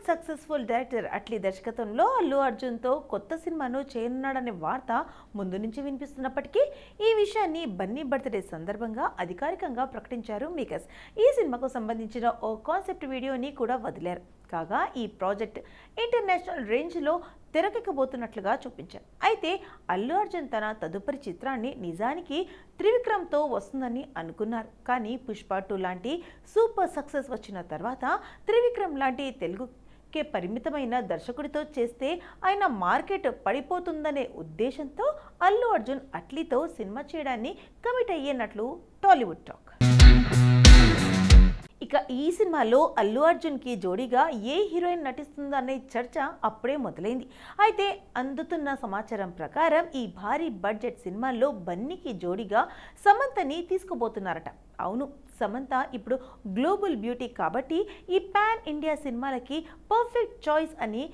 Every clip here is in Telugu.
సక్సెస్ఫుల్ డైరెక్టర్ అట్లీ దర్శకత్వంలో అల్లు అర్జున్తో కొత్త సినిమాను చేయనున్నాడనే వార్త ముందు నుంచి వినిపిస్తున్నప్పటికీ ఈ విషయాన్ని బన్నీ బర్త్డే సందర్భంగా అధికారికంగా ప్రకటించారు మేకర్స్. ఈ సినిమాకు సంబంధించిన ఓ కాన్సెప్ట్ వీడియోని కూడా వదిలారు. కాగా ఈ ప్రాజెక్ట్ ఇంటర్నేషనల్ రేంజ్లో తెరకెక్కబోతున్నట్లుగా చూపించారు. అయితే అల్లు అర్జున్ తన తదుపరి చిత్రాన్ని నిజానికి త్రివిక్రమ్తో వస్తుందని అనుకున్నారు. కానీ పుష్ప 2 లాంటి సూపర్ సక్సెస్ వచ్చిన తర్వాత త్రివిక్రమ్ లాంటి తెలుగుకే పరిమితమైన దర్శకుడితో చేస్తే ఆయన మార్కెట్ పడిపోతుందనే ఉద్దేశంతో అల్లు అర్జున్ అట్లీతో సినిమా చేయడాన్ని కమిట్ అయ్యేనట్లు టాలీవుడ్ టాక్. ఇక ఈ సినిమాలో అల్లు అర్జున్కి జోడీగా ఏ హీరోయిన్ నటిస్తుందనే చర్చ అప్పుడే మొదలైంది. అయితే అందుతున్న సమాచారం ప్రకారం ఈ భారీ బడ్జెట్ సినిమాల్లో బన్నీకి జోడీగా సమంతని తీసుకుపోతున్నారట. అవును, సమంత ఇప్పుడు గ్లోబల్ బ్యూటీ కాబట్టి ఈ పాన్ ఇండియా సినిమాలకి పర్ఫెక్ట్ చాయిస్ అని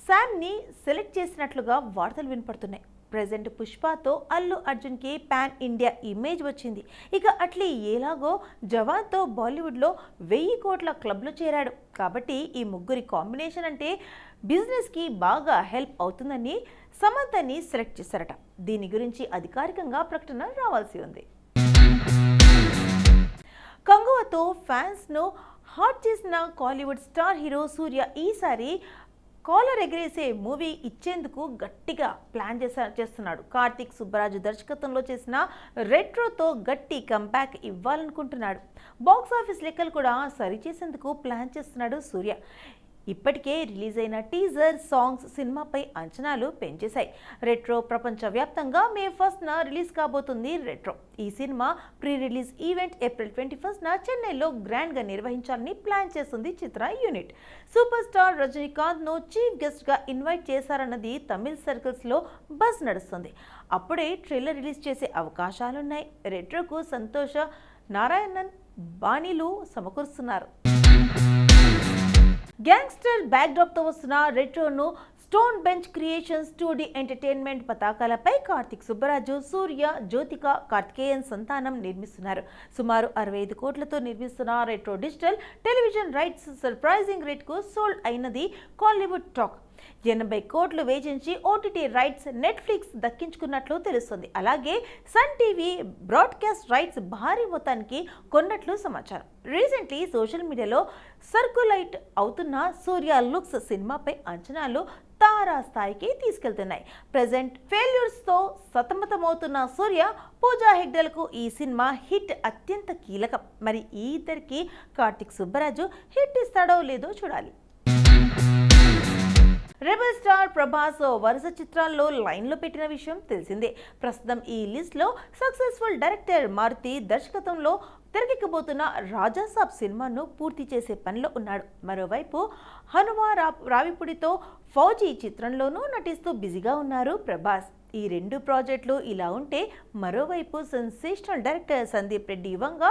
శామ్ని సెలెక్ట్ చేసినట్లుగా వార్తలు వినపడుతున్నాయి. ప్రెజెంట్ పుష్పతో అల్లు అర్జున్కి పాన్ ఇండియా ఇమేజ్ వచ్చింది. ఇక అట్లీ ఎలాగో జవాన్తో బాలీవుడ్లో 1000 కోట్ల క్లబ్లో చేరాడు కాబట్టి ఈ ముగ్గురి కాంబినేషన్ అంటే బిజినెస్కి బాగా హెల్ప్ అవుతుందని సమంతని సెలెక్ట్ చేశారట. దీని గురించి అధికారికంగా ప్రకటన రావాల్సి ఉంది. కంగువతో ఫ్యాన్స్ను హాట్ చేసిన కాలీవుడ్ స్టార్ హీరో సూర్య ఈసారి కాలర్ ఎగరేసే మూవీ ఇచ్చేందుకు గట్టిగా ప్లాన్ చేస్తున్నాడు. కార్తిక్ సుబ్బరాజు దర్శకత్వంలో చేసిన రెట్రోతో గట్టి కంబ్యాక్ ఇవ్వాలనుకుంటున్నాడు. బాక్సాఫీస్ లెక్కలు కూడా సరిచేసేందుకు ప్లాన్ చేస్తున్నాడు సూర్య. ఇప్పటికే రిలీజ్ అయిన టీజర్ సాంగ్స్ సినిమాపై అంచనాలు పెంచేశాయి. రెట్రో ప్రపంచవ్యాప్తంగా మే 1న రిలీజ్ కాబోతుంది. రెట్రో ఈ సినిమా ప్రీ రిలీజ్ ఈవెంట్ ఏప్రిల్ 21న చెన్నైలో గ్రాండ్గా నిర్వహించాలని ప్లాన్ చేస్తుంది చిత్ర యూనిట్. సూపర్ స్టార్ రజనీకాంత్ను చీఫ్ గెస్ట్గా ఇన్వైట్ చేశారన్నది తమిళ్ సర్కిల్స్లో బజ్ నడుస్తుంది. అప్పుడే ట్రైలర్ రిలీజ్ చేసే అవకాశాలున్నాయి. రెట్రోకు సంతోష నారాయణన్ బాణీలు సమకూరుస్తున్నారు. గ్యాంగ్స్టర్ బ్యాక్డ్రాప్తో వస్తున్న రెట్రోను stone bench creations 2D entertainment పతాకాలపై కార్తిక్ సుబ్బరాజు, సూర్య, జ్యోతిక కార్తికేయన్ సంతానం నిర్మిస్తున్నారు. సుమారు 65 కోట్లతో నిర్మిస్తున్న Retro digital television rights surprising రేట్కు సోల్డ్ అయినది కాలీవుడ్ టాక్. 80 కోట్లు వేచించి ఓటీటీ రైట్స్ నెట్ఫ్లిక్స్ దక్కించుకున్నట్లు తెలుస్తుంది. అలాగే సన్ టీవీ బ్రాడ్కాస్ట్ రైట్స్ భారీ మొత్తానికి కొన్నట్లు సమాచారం. రీసెంట్లీ సోషల్ మీడియాలో సర్క్యులేట్ అవుతున్న సూర్య లుక్స్ సినిమాపై అంచనాలు తారాస్థాయికి తీసుకెళ్తున్నాయి. ప్రెజెంట్ ఫెయిల్యూర్స్తో సతమతమవుతున్న సూర్య, పూజా హెగ్డేలకు ఈ సినిమా హిట్ అత్యంత కీలకం. మరి ఈ ఇద్దరికి కార్తిక్ సుబ్బరాజు హిట్ ఇస్తాడో లేదో చూడాలి. రెబల్ స్టార్ ప్రభాస్ వరుస చిత్రాల్లో లైన్లో పెట్టిన విషయం తెలిసిందే. ప్రస్తుతం ఈ లిస్ట్లో సక్సెస్ఫుల్ డైరెక్టర్ మారుతి దర్శకత్వంలో తెరకెక్కబోతున్న రాజాసాబ్ సినిమాను పూర్తి చేసే పనిలో ఉన్నాడు. మరోవైపు హనుమా రావిపూడితో ఫౌజీ చిత్రంలోనూ నటిస్తూ బిజీగా ఉన్నారు ప్రభాస్. ఈ 2 ప్రాజెక్టులు ఇలా ఉంటే మరోవైపు sensational director Sandeep Reddy Vanga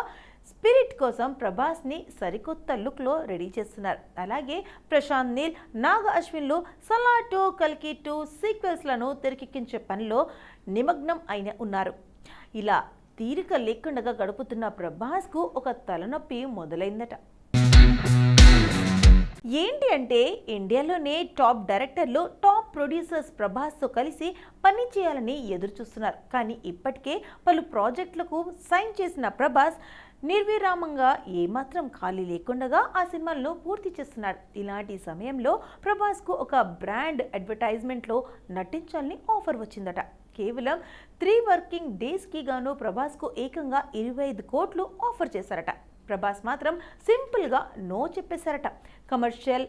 spirit కోసం ప్రభాస్ని సరికొత్త లుక్లో రెడీ చేస్తున్నారు. అలాగే ప్రశాంత్ నీల్, నాగ అశ్విన్లు సలార్ 2, కల్కి 2 సీక్వెల్స్లను తెరకెక్కించే పనిలో నిమగ్నం అయిన ఉన్నారు. ఇలా తీరిక లేకుండా గడుపుతున్న ప్రభాస్కు ఒక తలనొప్పి మొదలైందట. ఏంటి అంటే ఇండియాలోనే టాప్ డైరెక్టర్లు, టాప్ ప్రొడ్యూసర్స్ ప్రభాస్తో కలిసి పని చేయాలని ఎదురు చూస్తున్నారు. కానీ ఇప్పటికే పలు ప్రాజెక్టులకు సైన్ చేసిన ప్రభాస్ నిర్విరామంగా ఏమాత్రం ఖాళీ లేకుండా ఆ సినిమాలను పూర్తి చేస్తున్నాడు. ఇలాంటి సమయంలో ప్రభాస్కు ఒక బ్రాండ్ అడ్వర్టైజ్మెంట్లో నటించాలని ఆఫర్ వచ్చిందట. కేవలం 3 వర్కింగ్ డేస్కి గాను ప్రభాస్కు ఏకంగా 25 కోట్లు ఆఫర్ చేశారట. ప్రభాస్ మాత్రం సింపుల్గా నో చెప్పేశారట. కమర్షియల్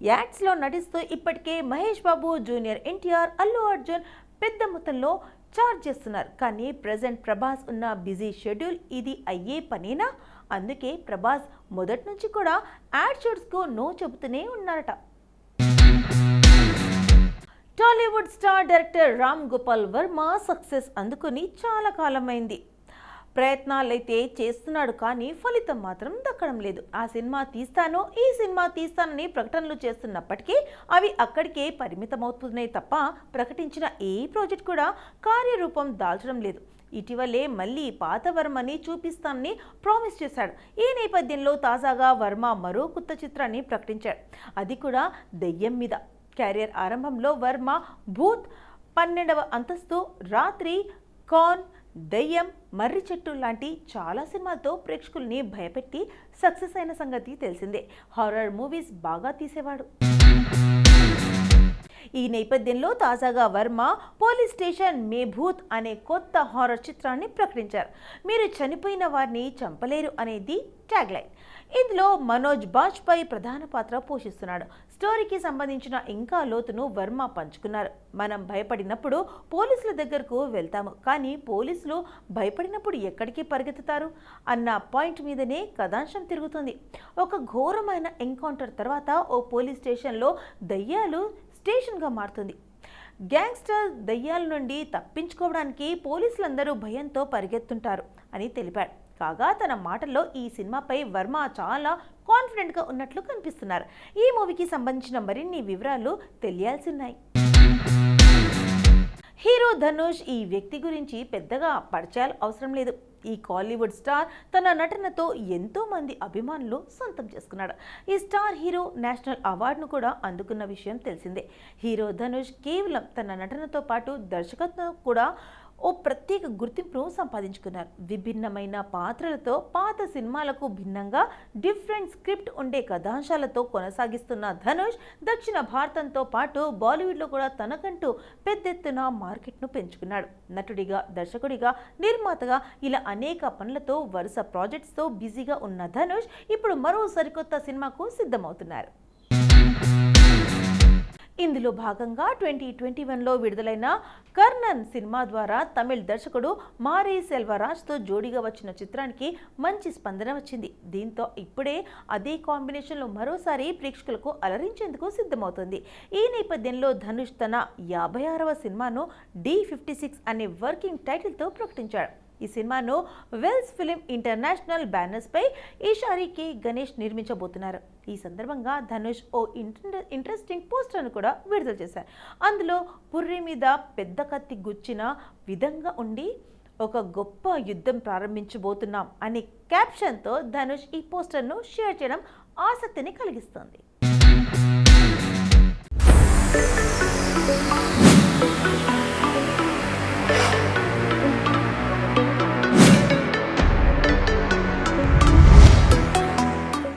యాడ్స్లో నటిస్తూ ఇప్పటికే మహేష్ బాబు, జూనియర్ ఎన్టీఆర్, అల్లు అర్జున్ పెద్ద మొత్తంలో చార్జ్ చేస్తున్నారు. కానీ ప్రెజెంట్ ప్రభాస్ ఉన్న బిజీ షెడ్యూల్ ఇది అయ్యే పనేనా? అందుకే ప్రభాస్ మొదటి నుంచి కూడా యాడ్ షూట్స్కు నో చెబుతూనే ఉన్నారట. Tollywood star director Ram Gopal Varma success అందుకుని చాలా కాలమైంది. ప్రయత్నాలైతే చేస్తున్నాడు, కానీ ఫలితం మాత్రం దక్కడం లేదు. ఆ సినిమా తీస్తాను, ఈ సినిమా తీస్తానని ప్రకటనలు చేస్తున్నప్పటికీ అవి అక్కడికే పరిమితమవుతున్నాయి తప్ప ప్రకటించిన ఏ ప్రాజెక్ట్ కూడా కార్యరూపం దాల్చడం లేదు. ఇటీవలే మళ్ళీ పాత వర్మని చూపిస్తానని ప్రామిస్ చేశాడు. ఈ నేపథ్యంలో తాజాగా వర్మ మరో కొత్త చిత్రాన్ని ప్రకటించాడు. అది కూడా దెయ్యం మీద. కెరీర్ ఆరంభంలో వర్మ భూత్, 12వ అంతస్తు, రాత్రి, కాన్, దెయ్యం, మర్రి చెట్టు లాంటి చాలా సినిమాలతో ప్రేక్షకుల్ని భయపెట్టి సక్సెస్ అయిన సంగతి తెలిసిందే. హారర్ మూవీస్ బాగా తీసేవాడు. ఈ నేపథ్యంలో తాజాగా వర్మ పోలీస్ స్టేషన్ మే భూత్ అనే కొత్త హారర్ చిత్రాన్ని ప్రకటించారు. మీరు చనిపోయిన వారిని చంపలేరు అనేది ట్యాగ్లైన్. ఇందులో మనోజ్ బాజ్పేయి ప్రధాన పాత్ర పోషిస్తున్నాడు. స్టోరీకి సంబంధించిన ఇంకా లోతును వర్మ పంచుకున్నారు. మనం భయపడినప్పుడు పోలీసుల దగ్గరకు వెళ్తాము, కానీ పోలీసులు భయపడినప్పుడు ఎక్కడికి పరిగెత్తుతారు అన్న పాయింట్ మీదనే కథాంశం తిరుగుతుంది. ఒక ఘోరమైన ఎన్కౌంటర్ తర్వాత ఓ పోలీస్ స్టేషన్లో దయ్యాలు స్టేషన్గా మారుతుంది. గ్యాంగ్స్టర్ దయ్యాల నుండి తప్పించుకోవడానికి పోలీసులందరూ భయంతో పరిగెత్తుంటారు అని తెలిపాడు. కాగా తన మాటల్లో ఈ సినిమాపై వర్మ చాలా కాన్ఫిడెంట్గా ఉన్నట్లు కనిపిస్తున్నారు. ఈ మూవీకి సంబంధించిన మరిన్ని వివరాలు తెలియాల్సి ఉన్నాయి. హీరో ధనుష్ ఈ వ్యక్తి గురించి పెద్దగా పరిచయాలు అవసరం లేదు. ఈ కాలీవుడ్ స్టార్ తన నటనతో ఎంతో మంది అభిమానులు సొంతం చేసుకున్నాడు. ఈ స్టార్ హీరో నేషనల్ అవార్డును కూడా అందుకున్న విషయం తెలిసిందే. హీరో ధనుష్ కేవలం తన నటనతో పాటు దర్శకత్వం కూడా ఓ ప్రత్యేక గుర్తింపును సంపాదించుకున్నారు. విభిన్నమైన పాత్రలతో పాత సినిమాలకు భిన్నంగా డిఫరెంట్ స్క్రిప్ట్ ఉండే కథాంశాలతో కొనసాగిస్తున్న ధనుష్ దక్షిణ భారతంతో పాటు బాలీవుడ్లో కూడా తనకంటూ పెద్దెత్తున మార్కెట్ను పెంచుకున్నాడు. నటుడిగా, దర్శకుడిగా, నిర్మాతగా ఇలా అనేక పనులతో వరుస ప్రాజెక్ట్స్తో బిజీగా ఉన్న ధనుష్ ఇప్పుడు మరో సరికొత్త సినిమాకు సిద్ధమవుతున్నారు. ఇందులో భాగంగా 2021లో విడుదలైన కర్ణన్ సినిమా ద్వారా తమిళ దర్శకుడు మారీ సెల్వరాజ్తో జోడీగా వచ్చిన చిత్రానికి మంచి స్పందన వచ్చింది. దీంతో ఇప్పుడే అదే కాంబినేషన్లో మరోసారి ప్రేక్షకులకు అలరించేందుకు సిద్ధమవుతుంది. ఈ నేపథ్యంలో ధనుష్ తన 56వ సినిమాను D56 అనే వర్కింగ్ టైటిల్తో ప్రకటించాడు. ఈ సినిమాను వెల్స్ ఫిలిం ఇంటర్నేషనల్ బ్యానర్స్పై ఈషారి కె గణేష్ నిర్మించబోతున్నారు. ఈ సందర్భంగా ధనుష్ ఓ ఇంట్రెస్టింగ్ పోస్టర్ను కూడా విడుదల చేశారు. అందులో పుర్రి మీద పెద్ద కత్తి గుచ్చిన విధంగా ఉండి ఒక గొప్ప యుద్ధం ప్రారంభించబోతున్నాం అనే క్యాప్షన్తో ధనుష్ ఈ పోస్టర్ను షేర్ చేయడం ఆసక్తిని కలిగిస్తోంది.